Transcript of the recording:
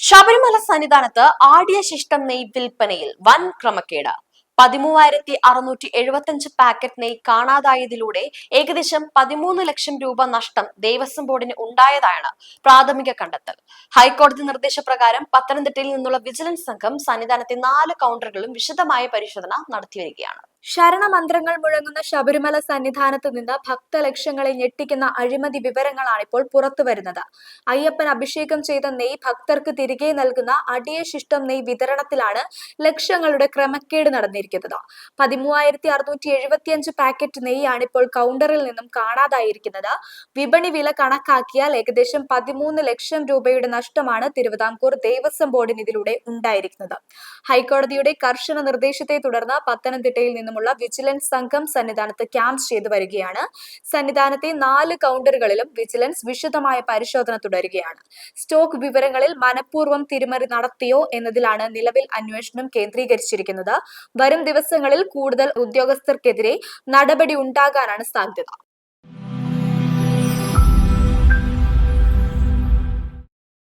ശബരിമല സന്നിധാനത്ത് ആടിയ ശിഷ്ടം നെയ് വിൽപ്പനയിൽ വൻ ക്രമക്കേട്. 13,675 പാക്കറ്റ് നെയ് കാണാതായതിലൂടെ ഏകദേശം 13 ലക്ഷം രൂപ നഷ്ടം ദേവസ്വം ബോർഡിന് ഉണ്ടായതാണ് പ്രാഥമിക കണ്ടെത്തൽ. ഹൈക്കോടതി നിർദ്ദേശപ്രകാരം പത്തനംതിട്ടയിൽ നിന്നുള്ള വിജിലൻസ് സംഘം സന്നിധാനത്തെ 4 കൗണ്ടറുകളും വിശദമായ പരിശോധന നടത്തിവരികയാണ്. ശരണമന്ത്രങ്ങൾ മുഴങ്ങുന്ന ശബരിമല സന്നിധാനത്ത് നിന്ന് ഭക്തലക്ഷങ്ങളെ ഞെട്ടിക്കുന്ന അഴിമതി വിവരങ്ങളാണ് ഇപ്പോൾ പുറത്തുവരുന്നത്. അയ്യപ്പൻ അഭിഷേകം ചെയ്ത നെയ് ഭക്തർക്ക് തിരികെ നൽകുന്ന അടിയ ശിഷ്ടം നെയ് വിതരണത്തിലാണ് ലക്ഷങ്ങളുടെ ക്രമക്കേട് നടന്നിരിക്കുന്നത്. 13,675 പാക്കറ്റ് നെയ്യാണ് ഇപ്പോൾ കൗണ്ടറിൽ നിന്നും കാണാതായിരിക്കുന്നത്. വിപണി വില കണക്കാക്കിയാൽ ഏകദേശം 13 ലക്ഷം രൂപയുടെ നഷ്ടമാണ് തിരുവിതാംകൂർ ദേവസ്വം ബോർഡിന് ഇതിലൂടെ ഉണ്ടായിരിക്കുന്നത്. ഹൈക്കോടതിയുടെ കർശന നിർദ്ദേശത്തെ തുടർന്ന് പത്തനംതിട്ടയിൽ നിന്നുമുള്ള വിജിലൻസ് സംഘം സന്നിധാനത്ത് ക്യാമ്പ് ചെയ്തു വരികയാണ്. സന്നിധാനത്തെ 4 കൗണ്ടറുകളിലും വിജിലൻസ് വിശദമായ പരിശോധന തുടരുകയാണ്. സ്റ്റോക്ക് വിവരങ്ങളിൽ മനഃപൂർവ്വം തിരിമറി നടത്തിയോ എന്നതിലാണ് നിലവിൽ അന്വേഷണം കേന്ദ്രീകരിച്ചിരിക്കുന്നത്. വരും ദിവസങ്ങളിൽ കൂടുതൽ ഉദ്യോഗസ്ഥർക്കെതിരെ നടപടി ഉണ്ടാകാനാണ് സാധ്യത.